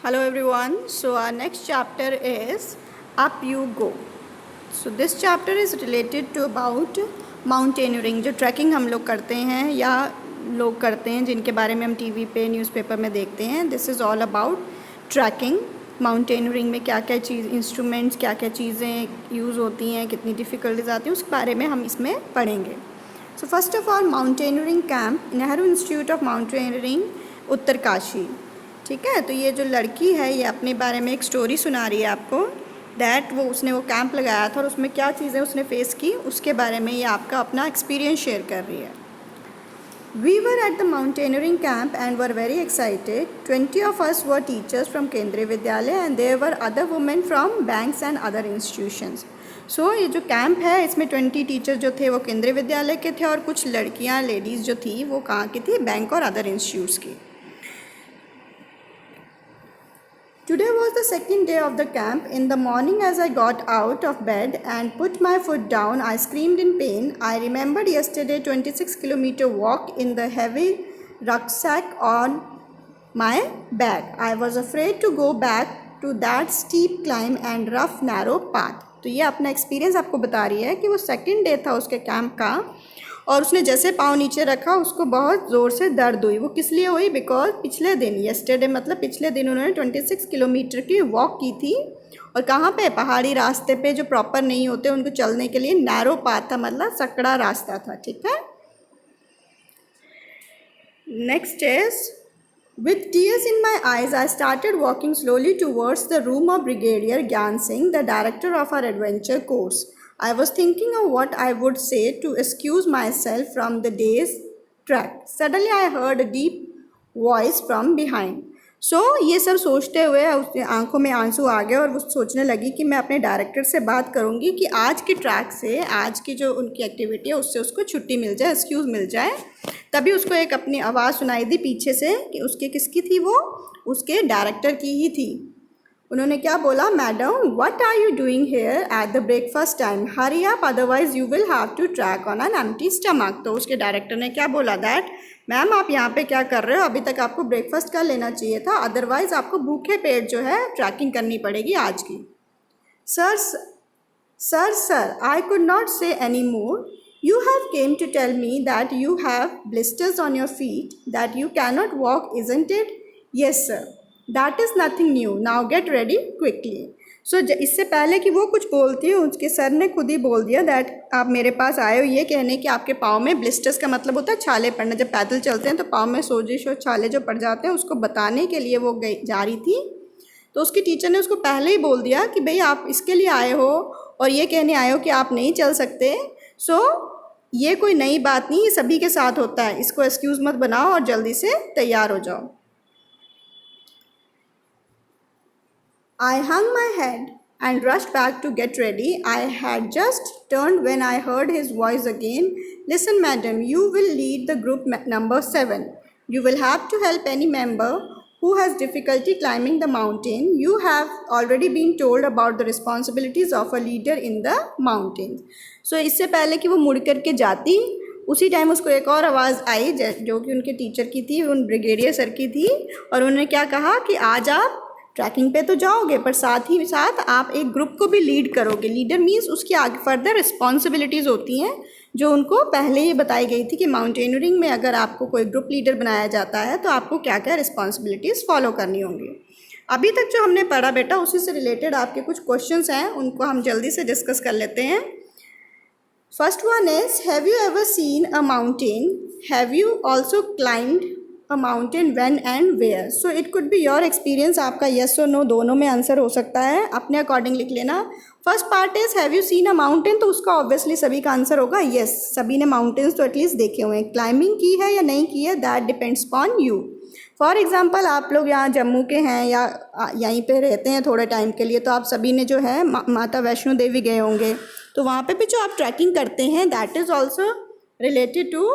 Hello everyone. So our next chapter is Up You Go. So this chapter is related to about mountaineering. जो trekking हम लोग करते हैं या लोग करते हैं जिनके बारे में हम टीवी पे न्यूज़पेपर में देखते हैं. This is all about trekking. Mountaineering में क्या क्या चीज़ इंस्ट्रूमेंट्स क्या क्या चीज़ें यूज़ होती हैं, कितनी डिफ़िकल्टीज आती हैं, उस बारे में हम इसमें पढ़ेंगे. So first of all mountaineering camp, Nehru institute of mountaineering, Uttarkashi. ठीक है. तो ये जो लड़की है ये अपने बारे में एक स्टोरी सुना रही है आपको, दैट उसने वो कैंप लगाया था और उसमें क्या चीज़ें उसने फेस की उसके बारे में ये आपका अपना एक्सपीरियंस शेयर कर रही है. We were at the mountaineering camp and were very excited. 20 of us were teachers from केंद्रीय विद्यालय and there were other women from banks and other institutions. सो ये जो कैंप है इसमें 20 टीचर्स जो थे वो केंद्रीय विद्यालय के थे और कुछ लड़कियां लेडीज़ जो थी वो कहाँ की थी, बैंक और अदर इंस्टीट्यूट्स की. Today was the second day of the camp. In the morning as I got out of bed and put my foot down, I screamed in pain. I remembered yesterday 26-kilometer walk in the heavy rucksack on my back. I was afraid to go back to that steep climb and rough narrow path. तो ये अपना experience आपको बता रही है कि वो second day था उसके कैंप का और उसने जैसे पाँव नीचे रखा उसको बहुत ज़ोर से दर्द हुई. वो किस लिए हुई? बिकॉज पिछले दिन, येस्टरडे मतलब पिछले दिन उन्होंने 26 किलोमीटर की वॉक की थी और कहाँ पे? पहाड़ी रास्ते पे जो प्रॉपर नहीं होते उनको चलने के लिए नैरो पाथ था, मतलब सकड़ा रास्ता था. ठीक है. Next is With tears in my eyes, I started walking slowly towards the room of Brigadier Gyan Singh, the director of our adventure course. I was thinking of what I would say to excuse myself from the day's trek. Suddenly I heard a deep voice from behind. So ये सब सोचते हुए उसके आंखों में आंसू आ गए और वो सोचने लगी कि मैं अपने डायरेक्टर से बात करूँगी कि आज के ट्रैक से, आज की जो उनकी एक्टिविटी है उससे उसको छुट्टी मिल जाए, एक्सक्यूज़ मिल जाए. तभी उसको एक अपनी आवाज़ सुनाई दी पीछे से कि उसके किसकी थी, वो उसके डायरेक्टर की ही थी. उन्होंने क्या बोला? Madam, what are you doing here at the breakfast time? Hurry up otherwise you will have to trek on an empty stomach. तो उसके डायरेक्टर ने क्या बोला? दैट मैम आप यहाँ पे क्या कर रहे हो? अभी तक आपको ब्रेकफास्ट कर लेना चाहिए था, अदरवाइज आपको भूखे पेट जो है ट्रैकिंग करनी पड़ेगी आज की. सर आई कुड नॉट से any more. You have came to tell me that you have blisters on your feet, that you cannot walk, isn't it? Yes, sir. That is nothing new. Now get ready quickly. So इससे पहले कि वो कुछ बोलती है उसके sir ने खुद ही बोल दिया दैट आप मेरे पास आए हो ये कहने कि आपके पाँव में ब्लिस्टर्स का मतलब होता है छाले पड़ना. जब पैदल चलते हैं तो पाँव में सोजिश और छाले जो पड़ जाते हैं उसको बताने के लिए वो जा रही थी. तो उसकी टीचर ने उसको पहले ही बोल दिया कि भाई आप इसके लिए आए हो और ये कहने आए हो कि आप नहीं चल सकते. सो ये कोई नई बात नहीं, ये सभी के साथ होता है. इसको एक्सक्यूज़ मत बनाओ और जल्दी से तैयार हो जाओ. I hung my head and rushed back to get ready. I had just turned when I heard his voice again. Listen, madam, you will lead the group number 7. You will have to help any member who has difficulty climbing the mountain. You have already been told about the responsibilities of a leader in the mountains. So इससे पहले कि वो मुड़ करके जाती उसी time उसको एक और आवाज़ आई जो कि उनके टीचर की थी, उन ब्रिगेडियर सर की थी. और उन्होंने क्या कहा कि आज आप ट्रैकिंग पे तो जाओगे पर साथ ही साथ आप एक ग्रुप को भी लीड करोगे. लीडर मीन्स उसकी आगे फर्दर रिस्पॉन्सिबिलिटीज़ होती हैं जो उनको पहले ही बताई गई थी कि माउंटेनियरिंग में अगर आपको कोई ग्रुप लीडर बनाया जाता है तो आपको क्या क्या रिस्पॉन्सिबिलिटीज़ फॉलो करनी होंगी. अभी तक जो हमने पढ़ा बेटा उसी से रिलेटेड आपके कुछ क्वेश्चंस हैं, उनको हम जल्दी से डिस्कस कर लेते हैं. First one is, have you ever seen a mountain? Have you also climbed a mountain when and where? So it could be your experience. आपका येस और नो दोनों में आंसर हो सकता है, अपने अकॉर्डिंग लिख लेना. First part is have you seen a mountain, तो उसका ऑब्वियसली सभी का आंसर होगा येस. सभी ने माउंटेन्स तो एटलीस्ट देखे हुए हैं. क्लाइंबिंग की है या नहीं की है that depends upon you. For example आप लोग यहाँ जम्मू के हैं या यहीं पे रहते हैं थोड़े टाइम के लिए, तो आप सभी ने जो है माता वैष्णो देवी गए होंगे, तो वहाँ पे भी जो आप ट्रैकिंग करते हैं that is also related to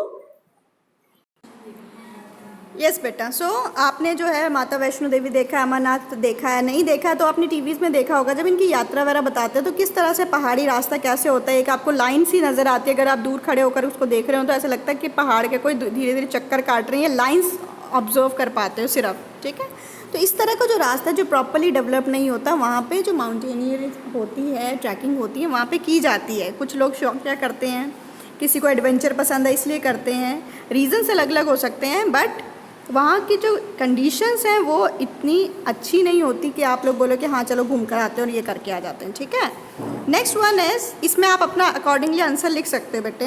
yes बेटा. सो आपने जो है माता वैष्णो देवी देखा है, अमरनाथ देखा है, नहीं देखा तो आपने टीवीज़ में देखा होगा. जब इनकी यात्रा वगैरह बताते हैं तो किस तरह से पहाड़ी रास्ता कैसे होता है, एक आपको लाइन सी नज़र आती है. अगर आप दूर खड़े होकर उसको देख रहे हो तो ऐसा लगता है कि पहाड़ के कोई धीरे धीरे चक्कर काट रही है. लाइन्स ऑब्जर्व कर पाते हो सिर्फ. ठीक है. तो इस तरह का जो रास्ता जो प्रॉपरली डेवलप नहीं होता, वहाँ पे जो माउंटेनियर होती है, ट्रैकिंग होती है, वहाँ पे की जाती है। कुछ लोग शौक क्या करते हैं, किसी को एडवेंचर पसंद है इसलिए करते हैं, रीज़न्स अलग अलग हो सकते हैं, बट वहाँ की जो कंडीशंस हैं वो इतनी अच्छी नहीं होती कि आप लोग बोलो कि हाँ चलो घूम कर आते हैं और ये करके आ जाते हैं, ठीक है। नेक्स्ट वन इज़, इसमें आप अपना अकॉर्डिंगली आंसर लिख सकते हो बेटे।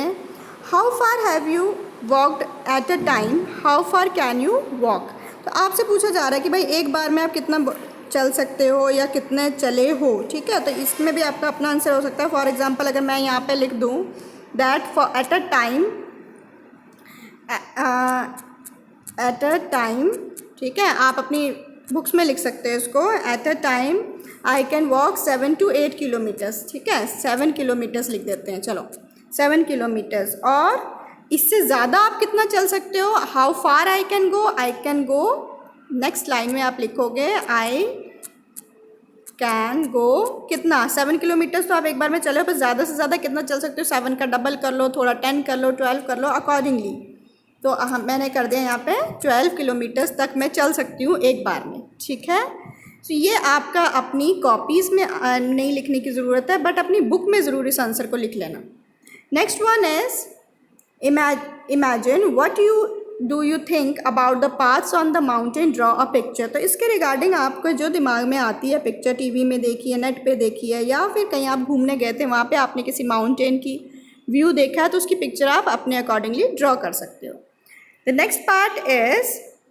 How far have you walked at a time, how far can you walk. तो आपसे पूछा जा रहा है कि भाई एक बार में आप कितना चल सकते हो या कितने चले हो, ठीक है। तो इसमें भी आपका अपना आंसर हो सकता है। फॉर एग्जांपल अगर मैं यहाँ पे लिख दूँ that for at a time, ठीक है, आप अपनी बुक्स में लिख सकते हैं इसको। At a time I can walk 7 to 8 kilometres, ठीक है, 7 किलोमीटर्स लिख देते हैं, चलो 7 किलोमीटर्स। और इससे ज़्यादा आप कितना चल सकते हो, how far I can go, next line में आप लिखोगे आई कैन गो कितना, 7 किलोमीटर्स तो आप एक बार में चले हो, पर ज़्यादा से ज़्यादा कितना चल सकते हो, 7 का डबल कर लो, थोड़ा 10 कर लो, 12 कर लो अकॉर्डिंगली। तो मैंने कर दिया यहाँ पे 12 किलोमीटर्स तक मैं चल सकती हूँ एक बार में, ठीक है। तो ये आपका अपनी कॉपीज़ में नहीं लिखने की ज़रूरत है, बट अपनी बुक में ज़रूर इस आंसर को लिख लेना। Next one is imagine what do you think about the paths on the mountain, draw a picture. तो इसके रिगार्डिंग आपको जो दिमाग में आती है पिक्चर, टीवी में देखी है, नेट पे देखी है, या फिर कहीं आप घूमने गए थे वहाँ पे आपने किसी माउंटेन की व्यू देखा है, तो उसकी पिक्चर आप अपने अकॉर्डिंगली ड्रॉ कर सकते हो। The next part is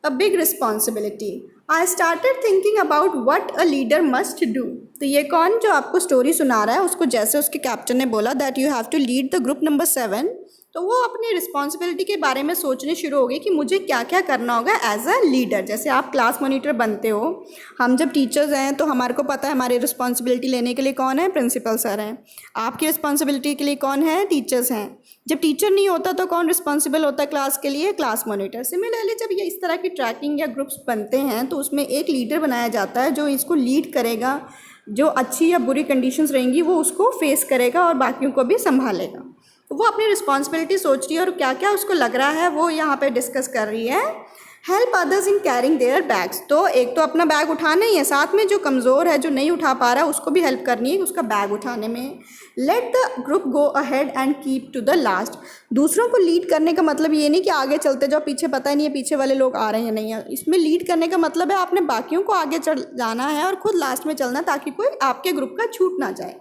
a big responsibility. I started thinking about what a leader must do. तो ये कौन जो आपको स्टोरी सुना रहा है, उसको जैसे उसके कैप्टन ने बोला that you have to lead the group number 7, तो वो अपनी रिस्पॉन्सिबिलिटी के बारे में सोचने शुरू हो गई कि मुझे क्या क्या करना होगा एज अ लीडर। जैसे आप क्लास मॉनिटर बनते हो, हम जब टीचर्स हैं तो हमारे को पता है हमारी रिस्पॉन्सिबिलिटी लेने के लिए कौन है, प्रिंसिपल सर हैं। आपकी रिस्पॉन्सिबिलिटी के लिए कौन है, टीचर्स हैं। जब टीचर नहीं होता तो कौन रिस्पॉन्सिबल होता है क्लास के लिए, क्लास मॉनिटर। सिमिलरली जब ये इस तरह की ट्रैकिंग या ग्रुप्स बनते हैं तो उसमें एक लीडर बनाया जाता है जो इसको लीड करेगा, जो अच्छी या बुरी कंडीशंस रहेंगी वो उसको फेस करेगा और बाकियों को भी संभालेगा। तो वो अपनी रिस्पॉन्सिबिलिटी सोच रही है और क्या क्या उसको लग रहा है वो यहाँ पे डिस्कस कर रही है। Help others in carrying there bags. तो एक तो अपना बैग उठाना ही है, साथ में जो कमज़ोर है, जो नहीं उठा पा रहा है, उसको भी हेल्प करनी है उसका बैग उठाने में। Let the group go ahead and keep to the last. दूसरों को लीड करने का मतलब ये नहीं कि आगे चलते जाओ, पीछे पता ही नहीं है पीछे वाले लोग आ रहे हैं या नहीं है। इसमें लीड करने का मतलब है आपने बाकियों को आगे चढ़ जाना है और खुद लास्ट में चलना, ताकि कोई आपके ग्रुप का छूट ना जाए।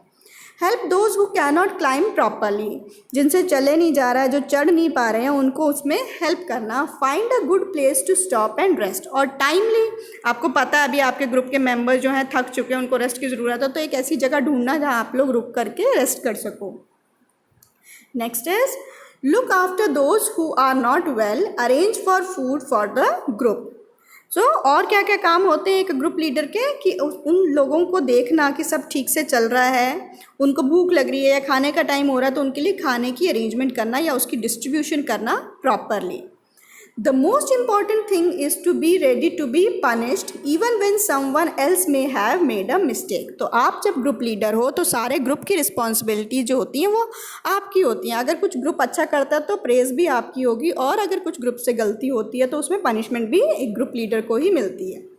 Help those who cannot climb properly. जिनसे चले नहीं जा रहा है, जो चढ़ नहीं पा रहे हैं, उनको उसमें हेल्प करना। Find a good place to stop and rest. और टाइमली, आपको पता है अभी आपके ग्रुप के मेंबर जो हैं थक चुके हैं, उनको रेस्ट की ज़रूरत है, तो एक ऐसी जगह ढूंढना जहाँ आप लोग रुक करके रेस्ट कर सको। Next is look after those who are not well, arrange for food for the group. So और क्या क्या काम होते हैं एक ग्रुप लीडर के, कि उन लोगों को देखना कि सब ठीक से चल रहा है, उनको भूख लग रही है या खाने का टाइम हो रहा है तो उनके लिए खाने की अरेंजमेंट करना या उसकी डिस्ट्रीब्यूशन करना properly. The most important thing is to be ready to be punished even when someone else may have made a mistake. तो आप जब ग्रुप लीडर हो तो सारे ग्रुप की रिस्पॉन्सिबिलिटी जो होती हैं वो आपकी होती हैं। अगर कुछ ग्रुप अच्छा करता है तो प्रेज़ भी आपकी होगी, और अगर कुछ ग्रुप से गलती होती है तो उसमें पनिशमेंट भी एक ग्रुप लीडर को ही मिलती है।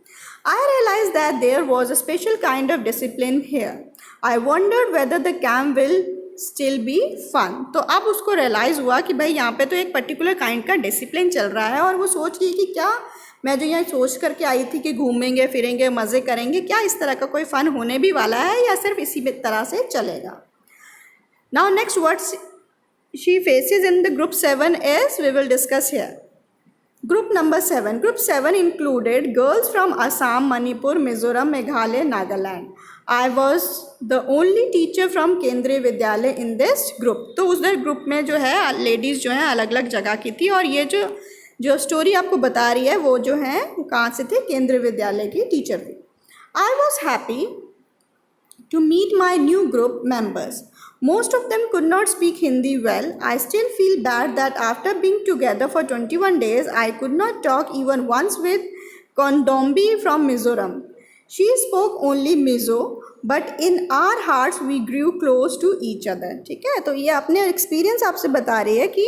I realized that there was a special kind of discipline here. I wondered whether the camp will still be fun. तो अब उसको रियलाइज़ हुआ कि भाई यहाँ पे तो एक पर्टिकुलर काइंड का डिसिप्लिन चल रहा है, और वो सोच रही कि क्या मैं जो यहाँ सोच करके आई थी कि घूमेंगे फिरेंगे मज़े करेंगे, क्या इस तरह का कोई फ़न होने भी वाला है या सिर्फ इसी तरह से चलेगा। Now next what she faces in the group 7 is we will discuss here. Group number 7. Group 7 included girls from Assam, Manipur, Mizoram, Meghalaya, Nagaland. I was the only teacher from केंद्रीय विद्यालय in this group. तो उस group में जो है ladies जो हैं अलग अलग जगह की थी, और ये जो स्टोरी आपको बता रही है वो जो है वो कहाँ से थे, केंद्रीय विद्यालय की टीचर थी। I was happy to meet my new group members. Most of them could not speak Hindi well. I still feel bad that after being together for 21 days, I could not talk even once with Kondombi from Mizoram. She spoke only Mizo, but in our hearts we grew close to each other. ठीक है, तो ये अपने experience आपसे बता रही है कि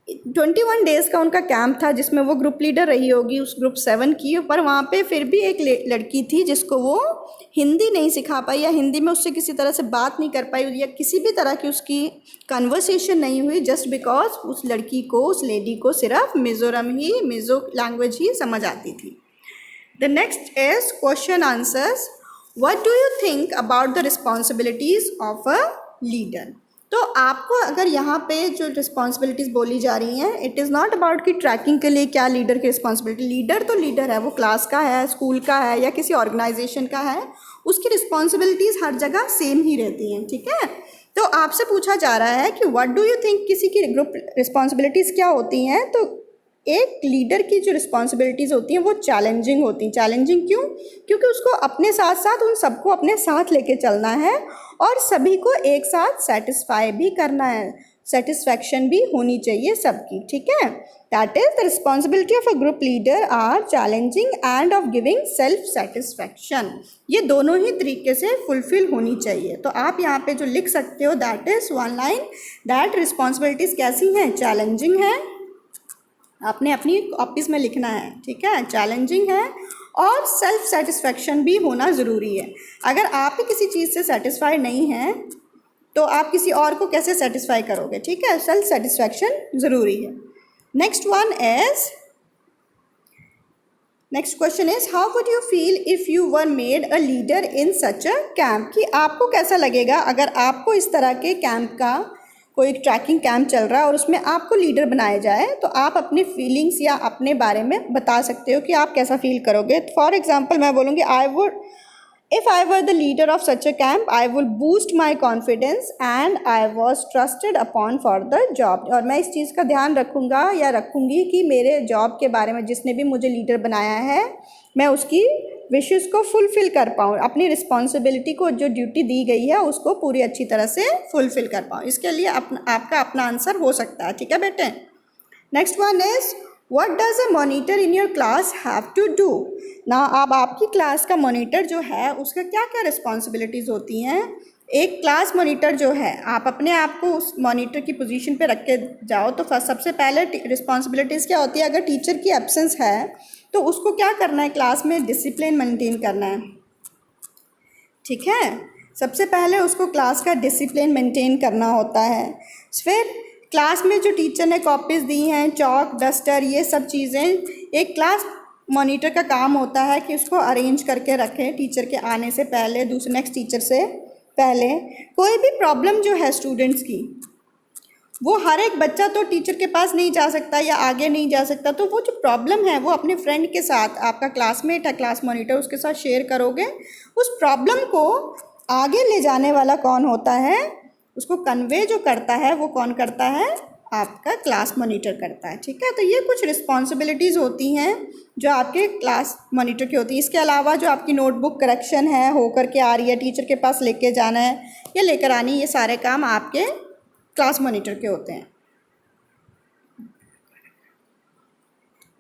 21 डेज़ का उनका कैंप था जिसमें वो ग्रुप लीडर रही होगी उस ग्रुप 7 की। पर वहाँ पे फिर भी एक लड़की थी जिसको वो हिंदी नहीं सिखा पाई या हिंदी में उससे किसी तरह से बात नहीं कर पाई या किसी भी तरह की उसकी कन्वर्सेशन नहीं हुई, जस्ट बिकॉज उस लड़की को, उस लेडी को सिर्फ मिज़ो लैंग्वेज ही समझ आती थी। The next is question answers. What do you think about the responsibilities of a leader? तो आपको अगर यहाँ पे जो रिस्पॉन्सिबिलिटीज़ बोली जा रही हैं, इट इज़ नॉट अबाउट कि ट्रैकिंग के लिए क्या लीडर की रिस्पॉन्सिबिलिटी। लीडर तो लीडर है, वो क्लास का है, स्कूल का है या किसी ऑर्गेनाइजेशन का है, उसकी रिस्पॉन्सिबिलिटीज़ हर जगह सेम ही रहती हैं, ठीक है। तो आपसे पूछा जा रहा है कि व्हाट डू यू थिंक किसी की ग्रुप रिस्पॉन्सिबिलिटीज़ क्या होती हैं। तो एक लीडर की जो रिस्पॉन्सिबिलिटीज़ होती हैं वो चैलेंजिंग होती हैं। चैलेंजिंग क्यों? क्योंकि उसको अपने साथ साथ उन सबको अपने साथ लेके चलना है और सभी को एक साथ सेटिस्फाई भी करना है, सेटिस्फैक्शन भी होनी चाहिए सबकी, ठीक है। That is the responsibility of a group leader are challenging and of giving self satisfaction. ये दोनों ही तरीके से फुलफिल होनी चाहिए। तो आप यहाँ पे जो लिख सकते हो that is one line, that responsibilities कैसी हैं? चैलेंजिंग है, आपने अपनी कॉपीज़ में लिखना है, ठीक है। चैलेंजिंग है और सेल्फ सेटिस्फैक्शन भी होना ज़रूरी है। अगर आप ही किसी चीज़ से सेटिस्फाई नहीं हैं तो आप किसी और को कैसे सेटिस्फाई करोगे, ठीक है। सेल्फ सेटिस्फैक्शन ज़रूरी है। Next question is how would you feel if you were made a leader in such a camp? कि आपको कैसा लगेगा अगर आपको इस तरह के कैंप का कोई ट्रैकिंग कैंप चल रहा है और उसमें आपको लीडर बनाया जाए। तो आप अपनी फीलिंग्स या अपने बारे में बता सकते हो कि आप कैसा फील करोगे। फॉर एग्जांपल मैं बोलूँगी if I were the leader of such a camp I will boost my confidence and I was trusted upon for the job. और मैं इस चीज़ का ध्यान रखूँगा या रखूँगी कि मेरे जॉब के बारे में जिसने भी मुझे लीडर बनाया है मैं उसकी विशेस को फुलफ़िल कर पाऊँ, अपनी रिस्पॉन्सिबिलिटी को जो ड्यूटी दी गई है उसको पूरी अच्छी तरह से फुलफ़िल कर पाऊँ। इसके लिए आपका अपना आंसर हो सकता है, ठीक है बेटे। Next one is what does a monitor in your class have to do? ना अब आपकी क्लास का मॉनिटर जो है उसका क्या क्या रिस्पॉन्सिबिलिटीज़ होती हैं। एक क्लास मॉनिटर जो है, आप अपने आप को उस मॉनिटर की पोजीशन पे रख के जाओ तो सबसे पहले रिस्पॉन्सिबिलिटीज़ क्या होती है। अगर टीचर की एब्सेंस है तो उसको क्या करना है, क्लास में डिसिप्लिन मेंटेन करना है, ठीक है। सबसे पहले उसको क्लास का डिसिप्लिन मेंटेन करना होता है। फिर क्लास में जो टीचर ने कॉपीज़ दी हैं, चॉक, डस्टर, ये सब चीज़ें एक क्लास मॉनिटर का काम होता है कि उसको अरेंज करके रखें टीचर के आने से पहले, दूसरे नेक्स्ट टीचर से पहले। कोई भी प्रॉब्लम जो है स्टूडेंट्स की, वो हर एक बच्चा तो टीचर के पास नहीं जा सकता या आगे नहीं जा सकता, तो वो जो प्रॉब्लम है वो अपने फ्रेंड के साथ, आपका क्लासमेट है क्लास मॉनिटर, उसके साथ शेयर करोगे। उस प्रॉब्लम को आगे ले जाने वाला कौन होता है, उसको कन्वे जो करता है वो कौन करता है, आपका क्लास मॉनिटर करता है, ठीक है। तो ये कुछ रिस्पॉन्सिबिलिटीज़ होती हैं जो आपके क्लास मॉनिटर की होती है। इसके अलावा जो आपकी नोटबुक करेक्शन है होकर के आ रही है, टीचर के पास लेके जाना है या लेकर आनी, ये सारे काम आपके क्लास मॉनिटर के होते हैं।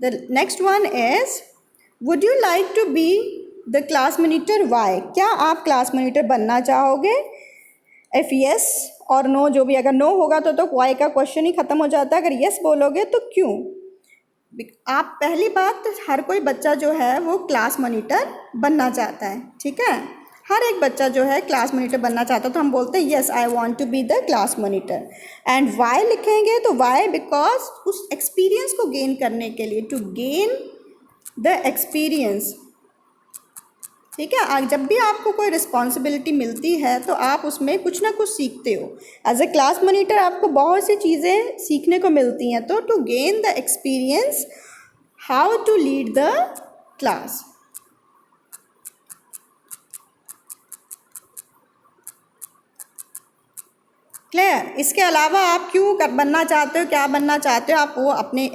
The next one is would you like to be the class monitor? Why? क्या आप क्लास मॉनिटर बनना चाहोगे? इफ यस और नो, जो भी, अगर नो होगा तो वाई का क्वेश्चन ही ख़त्म हो जाता है। अगर यस बोलोगे तो क्यों? आप पहली बात, हर कोई बच्चा जो है वो क्लास मॉनिटर बनना चाहता है, ठीक है। हर एक बच्चा जो है क्लास मॉनिटर बनना चाहता है, तो हम बोलते हैं yes I want to be the class monitor. And why लिखेंगे तो वाई बिकॉज उस एक्सपीरियंस को गेन करने के लिए, टू गेन द एक्सपीरियंस, ठीक है। जब भी आपको कोई रिस्पॉन्सिबिलिटी मिलती है तो आप उसमें कुछ ना कुछ सीखते हो। एज ए क्लास मॉनिटर आपको बहुत सी चीज़ें सीखने को मिलती हैं। तो to gain the experience how to lead the class. Clear? इसके अलावा आप क्यों बनना चाहते हो, क्या बनना चाहते हो, आप वो अपने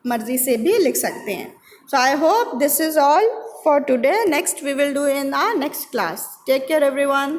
मर्ज़ी से भी लिख सकते हैं। So I hope this is all for today. Next we will do in our next class. Take care everyone.